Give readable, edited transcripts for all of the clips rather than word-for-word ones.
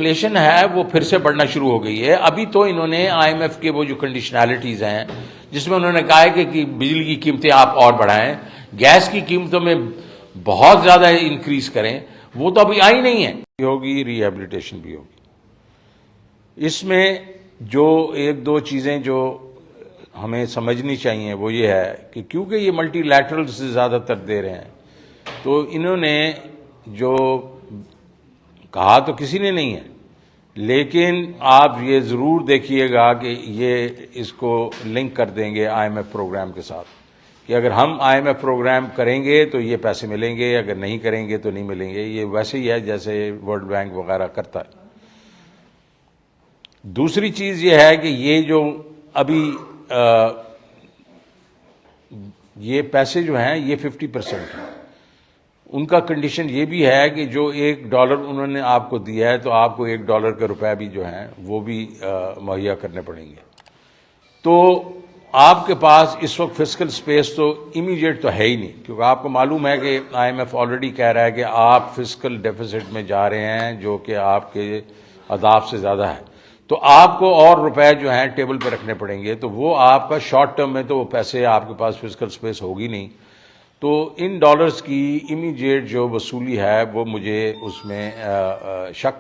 Inflation है वो फिर से बढ़ना शुरू हो गई है। अभी तो इन्होंने आईएमएफ के वो जो कंडीशनैलिटीज हैं, जिसमें उन्होंने कहा है कि बिजली की कीमतें आप और बढ़ाएं, गैस की कीमतों में बहुत ज्यादा इंक्रीज करें, वो तो अभी आई नहीं है। होगी, रिहेबिलिटेशन भी होगी। इसमें जो एक दो चीजें जो हमें समझनी चाहिए वो ये है कि क्योंकि ये मल्टीलैटरल से ज्यादातर दे रहे हैं, तो इन्होंने जो कहा तो किसी ने नहीं है, लेकिन आप ये जरूर देखिएगा कि ये इसको लिंक कर देंगे आईएमएफ प्रोग्राम के साथ, कि अगर हम आईएमएफ प्रोग्राम करेंगे तो ये पैसे मिलेंगे, अगर नहीं करेंगे तो नहीं मिलेंगे। ये वैसे ही है जैसे वर्ल्ड बैंक वगैरह करता है। दूसरी चीज ये है कि ये जो अभी ये पैसे जो हैं ये 50% है। उनका कंडीशन ये भी है कि जो $1 उन्होंने आपको दिया है, तो आपको $1 के रुपए भी जो हैं वो भी मुहैया करने पड़ेंगे। तो आपके पास इस वक्त फिस्कल स्पेस तो इमीडिएट तो है ही नहीं, क्योंकि आपको मालूम है कि आईएमएफ ऑलरेडी कह रहा है कि आप फिस्कल डेफिसिट में जा रहे हैं, जो कि आपके अहदाफ से ज्यादा है। तो आपको और रुपए जो हैं टेबल पे रखने पड़ेंगे। तो वो आपका शॉर्ट टर्म में तो वो पैसे आपके पास फिस्कल स्पेस होगी नहीं। तो इन डॉलर्स की इमीडिएट जो वसूली है वो मुझे उसमें शक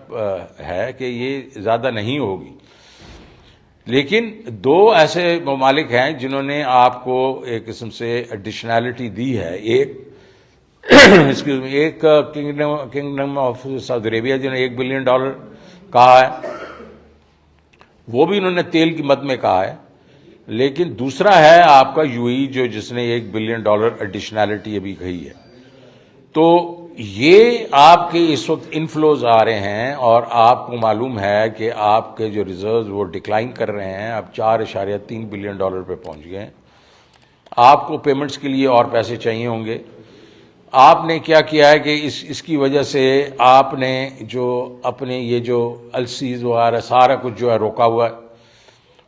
है कि ये ज़्यादा नहीं होगी। लेकिन दो ऐसे ममालिक हैं जिन्होंने आपको एक किस्म से एडिशनैलिटी दी है। एक किंगडम ऑफ सऊदी अरेबिया जिन्होंने $1 बिलियन कहा है, वो भी उन्होंने तेल की मद में कहा है। लेकिन दूसरा है आपका यूएई, जो जिसने $1 बिलियन एडिशनैलिटी अभी कही है। तो ये आपके इस वक्त इनफ्लोज आ रहे हैं और आपको मालूम है कि आपके जो रिजर्व्स वो डिक्लाइन कर रहे हैं, अब $4.3 बिलियन पे पहुंच गए। आपको पेमेंट्स के लिए और पैसे चाहिए होंगे। आपने क्या किया है कि इसकी वजह से आपने जो अपने ये जो एलसीज वगैरह सारा कुछ जो है रोका हुआ है,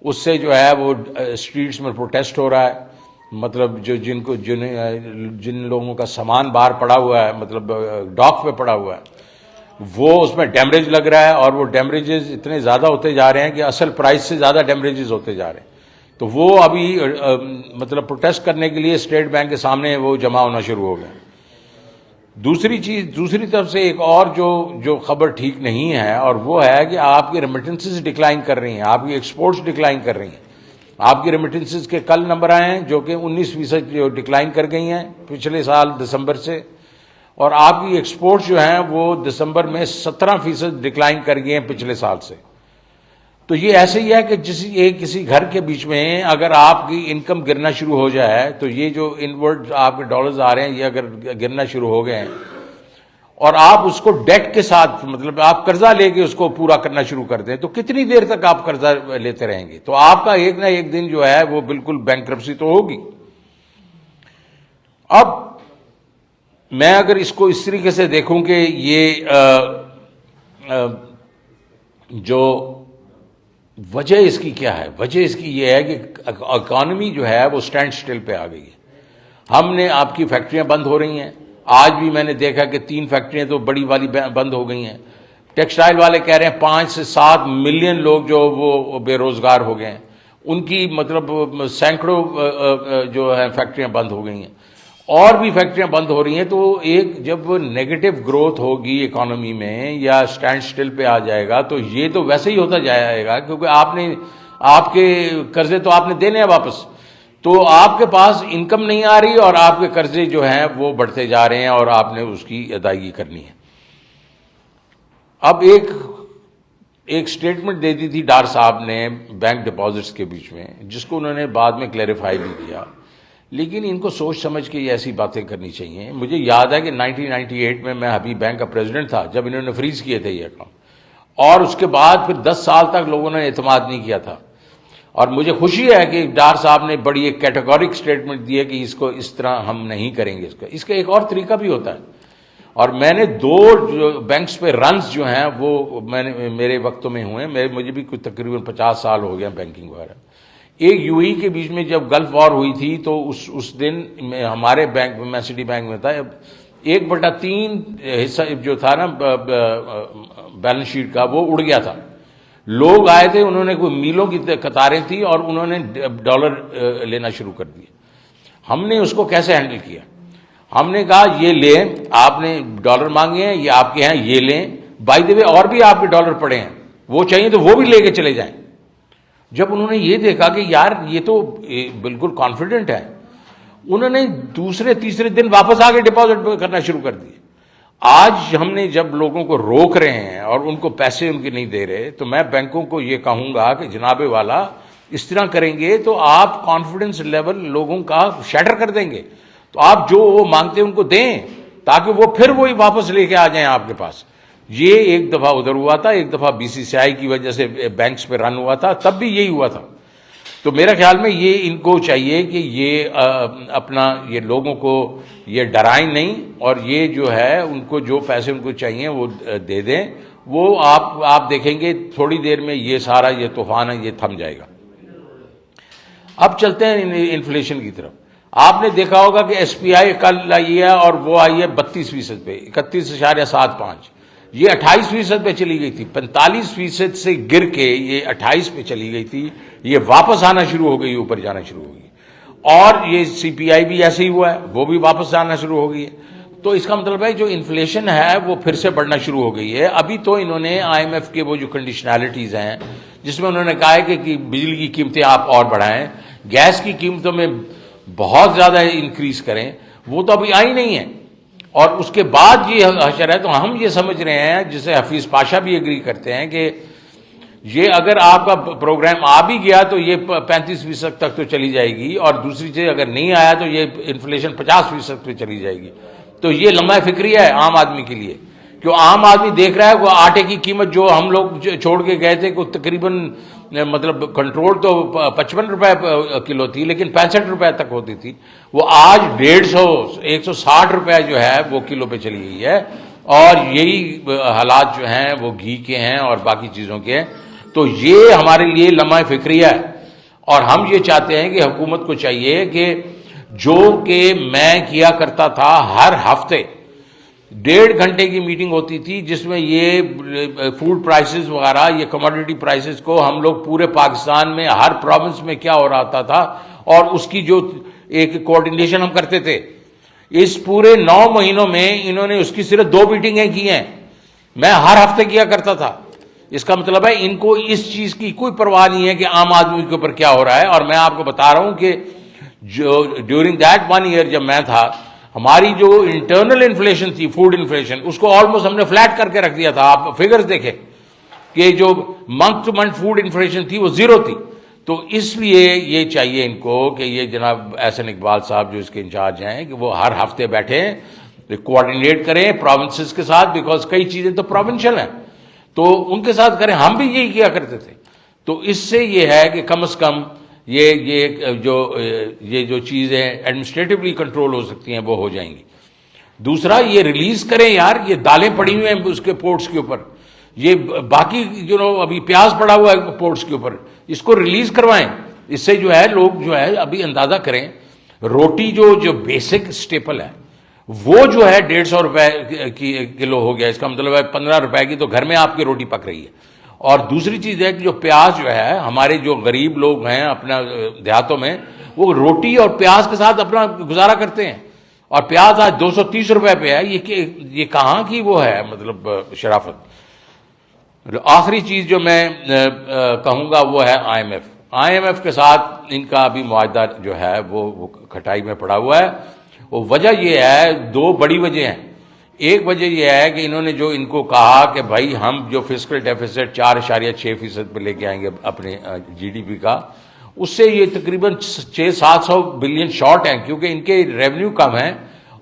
उससे जो है वो स्ट्रीट्स में प्रोटेस्ट हो रहा है। मतलब जो जिन लोगों का सामान बाहर पड़ा हुआ है, मतलब डॉक पे पड़ा हुआ है, वो उसमें डैमरेज लग रहा है, और वो डैमरेजेस इतने ज़्यादा होते जा रहे हैं कि असल प्राइस से ज़्यादा डैमरेजेस होते जा रहे हैं। तो वो अभी मतलब प्रोटेस्ट करने के लिए स्टेट बैंक के सामने वो जमा होना शुरू हो गए। दूसरी तरफ से एक और जो खबर ठीक नहीं है, और वो है कि आपकी रेमिटेंसेस डिक्लाइन कर रही हैं, आपकी एक्सपोर्ट्स डिक्लाइन कर रही हैं। आपकी रेमिटेंसेस के कल नंबर आए हैं जो कि 19% जो डिक्लाइन कर गई हैं पिछले साल दिसंबर से, और आपकी एक्सपोर्ट्स जो हैं वो दिसंबर में 17% डिक्लाइन कर गए हैं पिछले साल से। तो ये ऐसे ही है कि किसी घर के बीच में अगर आपकी इनकम गिरना शुरू हो जाए, तो ये जो इनवर्ड आपके डॉलर्स आ रहे हैं ये अगर गिरना शुरू हो गए हैं, और आप उसको डेट के साथ, मतलब आप कर्जा लेके उसको पूरा करना शुरू कर दें, तो कितनी देर तक आप कर्जा लेते रहेंगे? तो आपका एक ना एक दिन जो है वो बिल्कुल बैंकरप्सी तो होगी। अब मैं अगर इसको इस तरीके से देखूं कि ये जो वजह इसकी क्या है, वजह इसकी ये है कि इकॉनमी जो है वो स्टैंड स्टिल पे आ गई है। हमने आपकी फैक्ट्रियां बंद हो रही हैं। आज भी मैंने देखा कि 3 फैक्ट्रियां तो बड़ी वाली बंद हो गई हैं। टेक्सटाइल वाले कह रहे हैं 5 से 7 मिलियन लोग जो वो बेरोजगार हो गए हैं। उनकी मतलब सैकड़ों जो है फैक्ट्रियां बंद हो गई हैं, और भी फैक्ट्रियां बंद हो रही हैं। तो एक जब नेगेटिव ग्रोथ होगी इकोनॉमी में या स्टैंड स्टिल पे आ जाएगा, तो ये तो वैसे ही होता जाएगा, क्योंकि आपके कर्जे तो आपने देने हैं वापस, तो आपके पास इनकम नहीं आ रही और आपके कर्जे जो हैं वो बढ़ते जा रहे हैं और आपने उसकी अदायगी करनी है। अब एक स्टेटमेंट दे दी थी डार साहब ने बैंक डिपॉजिट्स के बीच में, जिसको उन्होंने बाद में क्लैरिफाई भी किया, लेकिन इनको सोच समझ के ऐसी बातें करनी चाहिए। मुझे याद है कि 1998 में मैं हबीब बैंक का प्रेसिडेंट था जब इन्होंने फ्रीज किए थे ये अकाउंट, और उसके बाद फिर 10 साल तक लोगों ने एतमाद नहीं किया था। और मुझे खुशी है कि डार साहब ने बड़ी एक कैटेगोरिक स्टेटमेंट दी है कि इसको इस तरह हम नहीं करेंगे। इसका एक और तरीका भी होता है, और मैंने 2 बैंक्स पे रन्स जो हैं वो मेरे वक्तों में हुए। मुझे भी कुछ तकरीबन 50 साल हो गया बैंकिंग वगैरह। एक यूएई के बीच में जब गल्फ वॉर हुई थी, तो उस दिन हमारे बैंक में, मैं सिटी बैंक में था, 1/3 हिस्सा जो था ना बैलेंस शीट का, वो उड़ गया था। लोग आए थे, उन्होंने कोई मीलों की कतारें थी और उन्होंने डॉलर लेना शुरू कर दिए। हमने उसको कैसे हैंडल किया? हमने कहा ये लें, आपने डॉलर मांगे हैं, ये आपके हैं, ये लें। बाय द वे और भी आपके डॉलर पड़े हैं, वो चाहिए तो वो भी लेके चले जाएं। जब उन्होंने ये देखा कि यार ये तो बिल्कुल कॉन्फिडेंट है, उन्होंने दूसरे तीसरे दिन वापस आके डिपॉजिट करना शुरू कर दिए। आज हमने जब लोगों को रोक रहे हैं और उनको पैसे उनके नहीं दे रहे, तो मैं बैंकों को ये कहूंगा कि जनाबे वाला, इस तरह करेंगे तो आप कॉन्फिडेंस लेवल लोगों का शैटर कर देंगे। तो आप जो वो मांगते हैं उनको दें, ताकि वो फिर वही वापस लेके आ जाएं आपके पास। ये एक दफा उधर हुआ था, एक दफा बीसीसीआई की वजह से बैंक्स पे रन हुआ था, तब भी यही हुआ था। तो मेरा ख्याल में ये इनको चाहिए कि ये अपना ये लोगों को ये डराएं नहीं, और ये जो है उनको जो पैसे उनको चाहिए वो दे दें। वो आप देखेंगे थोड़ी देर में ये सारा ये तूफान है, ये थम जाएगा। अब चलते हैं इन्फ्लेशन की तरफ। आपने देखा होगा कि एसपीआई कल आई है और वो आई है 32% पे, 31.75। ये 28% पे चली गई थी, 45% से गिर के ये 28 पे चली गई थी। ये वापस आना शुरू हो गई, ऊपर जाना शुरू हो गई। और ये सीपीआई भी ऐसे ही हुआ है, वो भी वापस आना शुरू हो गई है। तो इसका मतलब है जो इन्फ्लेशन है वो फिर से बढ़ना शुरू हो गई है। अभी तो इन्होंने आईएमएफ के वो जो कंडीशनैलिटीज हैं, जिसमें उन्होंने कहा है कि बिजली की कीमतें आप और बढ़ाएं, गैस की कीमतों में बहुत ज्यादा इंक्रीज करें, वो तो अभी आई नहीं है। और उसके बाद ये हशर है। तो हम ये समझ रहे हैं, जिसे हफीज पाशा भी एग्री करते हैं, कि ये अगर आपका प्रोग्राम आ भी गया तो ये 35% तक तो चली जाएगी, और दूसरी चीज अगर नहीं आया तो ये इन्फ्लेशन 50% पे चली जाएगी। तो ये लम्हा फिक्री है आम आदमी के लिए, क्यों आम आदमी देख रहा है वो आटे की कीमत जो हम लोग छोड़ के गए थे, को तकरीबन मतलब कंट्रोल तो 55 रुपए किलो थी, लेकिन 65 रुपए तक होती थी, वो आज 150 160 रुपए जो है वो किलो पे चली गई है। और यही हालात जो हैं वो घी के हैं और बाकी चीजों के हैं। तो ये हमारे लिए लम्हा फिक्रिया है, और हम ये चाहते हैं कि हुकूमत को चाहिए कि जो कि मैं किया करता था, हर हफ्ते 1.5 घंटे की मीटिंग होती थी, जिसमें ये फूड प्राइसेस वगैरह, ये कमोडिटी प्राइसेस को हम लोग पूरे पाकिस्तान में हर प्रोविंस में क्या हो रहा था और उसकी जो एक कोऑर्डिनेशन हम करते थे। इस पूरे 9 महीनों में इन्होंने उसकी सिर्फ 2 मीटिंगें की हैं। मैं हर हफ्ते किया करता था। इसका मतलब है इनको इस चीज की कोई परवाह नहीं है कि आम आदमी के ऊपर क्या हो रहा है। और मैं आपको बता रहा हूं कि जो ड्यूरिंग दैट 1 ईयर जब मैं था, हमारी जो इंटरनल इन्फ्लेशन थी, फूड इन्फ्लेशन, उसको ऑलमोस्ट हमने फ्लैट करके रख दिया था। आप फिगर्स देखें कि जो month two month food inflation थी वो 0 थी। तो इसलिए ये चाहिए इनको कि ये जनाब एहसन इकबाल साहब जो इसके इंचार्ज हैं, कि वो हर हफ्ते बैठे कोऑर्डिनेट करें प्रोविंसेस के साथ, बिकॉज कई चीजें तो प्रोविंशियल हैं, तो उनके साथ करें। हम भी यही किया करते थे। तो इससे ये है कि कम से कम ये जो चीजें एडमिनिस्ट्रेटिवली कंट्रोल हो सकती हैं वो हो जाएंगी। दूसरा, ये रिलीज करें यार, ये दालें पड़ी हुई हैं उसके पोर्ट्स के ऊपर, ये बाकी जो अभी प्याज पड़ा हुआ है पोर्ट्स के ऊपर, इसको रिलीज करवाएं। इससे जो है लोग जो है अभी अंदाजा करें, रोटी जो बेसिक स्टेपल है वो जो है 150 रुपए की किलो हो गया। इसका मतलब है 15 रुपए की तो घर में आपकी रोटी पक रही है। और दूसरी चीज है कि जो प्याज जो है, हमारे जो गरीब लोग हैं अपना देहातों में, वो रोटी और प्याज के साथ अपना गुजारा करते हैं, और प्याज आज 230 रुपए पे है। ये कहां की वो है मतलब शराफत। आखिरी चीज जो मैं कहूंगा वो है आईएमएफ के साथ इनका अभी मुआहदा जो है वो खटाई में पड़ा हुआ है। वो वजह ये है, 2 बड़ी वजह हैं। एक वजह यह है कि इन्होंने जो इनको कहा कि भाई हम जो फिस्कल डेफिसिट 4.6% पे लेके आएंगे अपने जीडीपी का, उससे ये तकरीबन 600-700 बिलियन शॉर्ट हैं, क्योंकि इनके रेवेन्यू कम हैं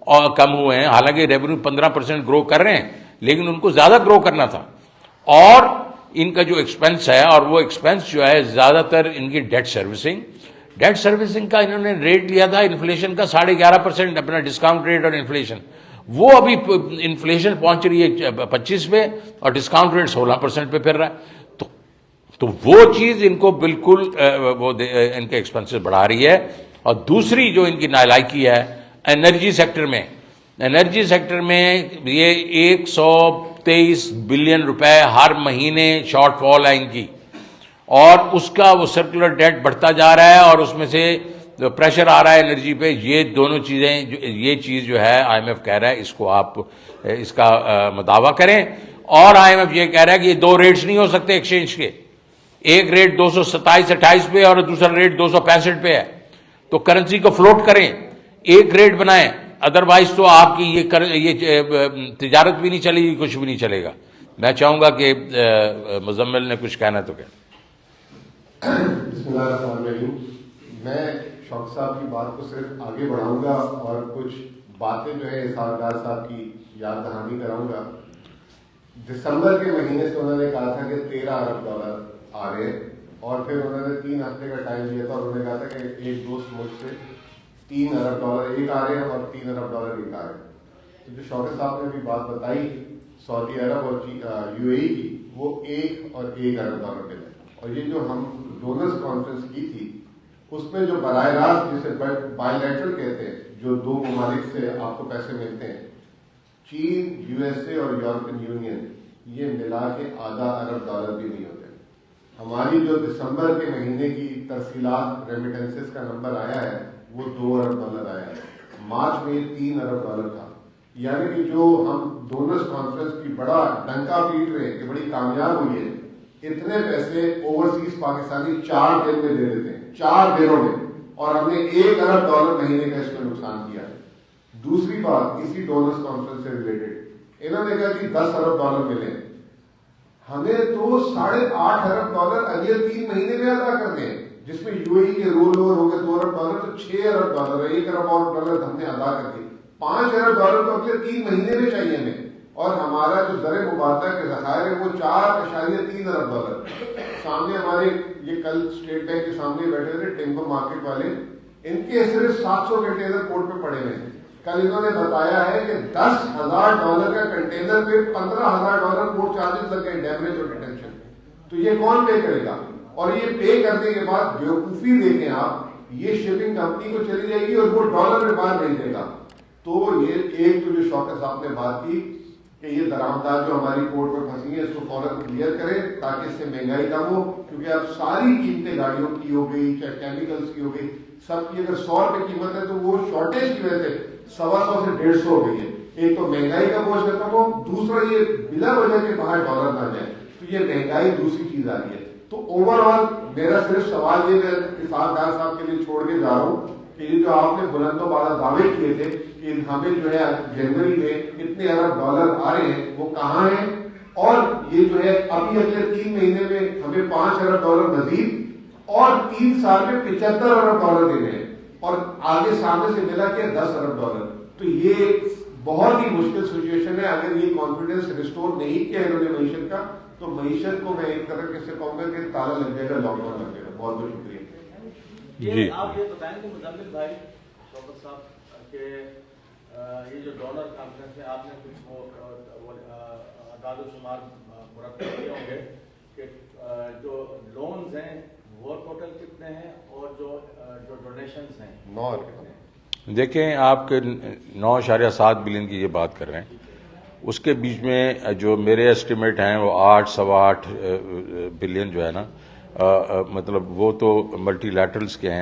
और कम हुए हैं। हालांकि रेवेन्यू 15% ग्रो कर रहे हैं, लेकिन उनको ज्यादा ग्रो करना था। और इनका जो एक्सपेंस है, और वो एक्सपेंस जो है ज्यादातर इनकी डेट सर्विसिंग का इन्होंने रेट लिया था इन्फ्लेशन का 11.5%, अपना डिस्काउंट रेट और इन्फ्लेशन। वो अभी इन्फ्लेशन पहुंच रही है 25 पे और डिस्काउंट रेट 16% पे फिर रहा है। तो वो चीज इनको बिल्कुल इनके एक्सपेंसेस बढ़ा रही है। और दूसरी जो इनकी नालायकी है एनर्जी सेक्टर में, एनर्जी सेक्टर में ये 123 बिलियन रुपए हर महीने शॉर्टफॉल है इनकी, और उसका वो सर्कुलर डेट बढ़ता जा रहा है और उसमें से प्रेशर आ रहा है एनर्जी पे। ये दोनों चीजें, ये चीज जो है आईएमएफ कह रहा है इसको आप इसका मुदावा करें, और आईएमएफ ये कह रहा है कि ये दो रेट्स नहीं हो सकते एक्सचेंज के, एक रेट 227-28 पे और दूसरा रेट 265 पे है, तो करेंसी को फ्लोट करें, एक रेट बनाएं, अदरवाइज तो आपकी ये तिजारत भी नहीं चलेगी, कुछ भी नहीं चलेगा। मैं चाहूंगा कि मुजम्मिल ने कुछ कहना तो कहें। मैं शौक साहब की बात को सिर्फ आगे बढ़ाऊंगा और कुछ बातें जो है इसहार साहब की याद दहानी कराऊंगा। दिसंबर के महीने से उन्होंने कहा था कि 13 अरब डॉलर आ रहे हैं, और फिर उन्होंने 3 हफ्ते का टाइम दिया था और उन्होंने कहा था कि एक दोस्त मुझसे 3 अरब डॉलर एक आ रहे हैं और 3 अरब डॉलर एक आ रहे हैं। तो जो शौकत साहब ने अभी बात बताई सऊदी अरब और यूएई की, वो 1 और 1 अरब डॉलर मिले, और ये जो हम डोनर्स कॉन्फ्रेंस की थी उसमें जो बराह रास्त जिसे बायलैटरल कहते हैं, जो दो ममालिक से आपको पैसे मिलते हैं, चीन, यूएसए और यूरोपियन यूनियन, ये मिला के आधा अरब डॉलर भी नहीं होते। हमारी जो दिसंबर के महीने की तरसीलात रेमिटेंसेस का नंबर आया है वो 2 अरब डॉलर आया है, मार्च में 3 अरब डॉलर था। यानी कि जो हम डोनर्स कॉन्फ्रेंस की बड़ा डंका पीट रहे हैं कि बड़ी कामयाब हुई है, इतने पैसे ओवरसीज पाकिस्तानी 4 दिन में दे देते हैं, 4 दिनों में, और हमने 1 अरब डॉलर महीने का इसमें नुकसान किया है। दूसरी बात, इसी डोनर्स कॉन्फ्रेंस से रिलेटेड इन्होंने कहा कि 10 अरब डॉलर मिले, हमें तो 8.5 अरब डॉलर अगले 3 महीने में अदा करने हैं, जिसमें यूएई के रोल ओवर हो गए 2 अरब डॉलर, तो 6 अरब डॉलर, 1 अरब और डॉलर हमने अदा कर दिए, 5 अरब डॉलर तो अगले 3 महीने में चाहिए हमें, और हमारा जो ज़र मुबादला के ज़खायर है वो 4.3 अरब डॉलर। सामने हमारे ये कल स्टेट बैंक के सामने बैठे थे टिम्बर मार्केट वाले, इनके सिर्फ 700 कंटेनर पोर्ट पे पड़े हुए हैं। कल इन्होंने बताया है कि 10,000 डॉलर का कंटेनर पे 15,000 डॉलर पोर्ट चार्जेस लग गए, डैमेज और डिटेंशन। तो ये कौन पे करेगा? और ये पे करने के बाद बेवकूफी देखें आप, ये शिपिंग कंपनी को चली जाएगी और वो डॉलर में बाहर नहीं देगा। तो ये एक तो जो शौकत साहब ने बात की कि ये दरामदार जो हमारी पोर्ट पर फंसी है इसको फौरन क्लियर करें ताकि इससे महंगाई कम हो, क्योंकि अब सारी कीमतें गाड़ियों की हो गई, चाहे केमिकल्स की हो गई, सबकी अगर 100 रुपए कीमत है तो वो शॉर्टेज की वजह से 125 से 150 हो गई है। एक तो महंगाई का बोझ खत्म हो, दूसरा ये बिना वजह के बाहर डॉलर ना जाए, तो ये महंगाई दूसरी चीज आ रही है। तो ओवरऑल मेरा सिर्फ सवाल ये मैं इसारदार साहब के लिए छोड़ के जा रहा हूँ कि ये जो आपने बुलंदो बाला दावे किए थे कि हमें जो है जनवरी में इतने अरब डॉलर आ रहे हैं, वो कहाँ हैं? और ये जो है अभी अगले 3 महीने में हमें 5 अरब डॉलर मजीद और 3 साल में 75 अरब डॉलर देने हैं, और आगे सामने से मिला कि 10 अरब डॉलर। तो ये बहुत ही मुश्किल सिचुएशन है। अगर ये कॉन्फिडेंस रिस्टोर नहीं किया इन्होंने मईशत का, तो मईशत को मैं एक तरह से कहूंगा कि ताला लग जाएगा, लॉकडाउन लग जाएगा। बहुत बहुत शुक्रिया। जी आप ये बताएंगे मुजम्मिल भाई, शौकत साहब के ये जो डॉलर कॉन्फ्रेंस में आपने कुछ वो आदाद-ओ-शुमार मुरतब किए होंगे कि जो लोन्स हैं वो टोटल कितने हैं और जो डोनेशंस हैं 9। देखें, आपके 9.7 बिलियन की ये बात कर रहे हैं, उसके बीच में जो मेरे एस्टिमेट हैं वो 8-8.25 बिलियन जो है ना, मतलब वो तो मल्टीलैटरल्स के हैं।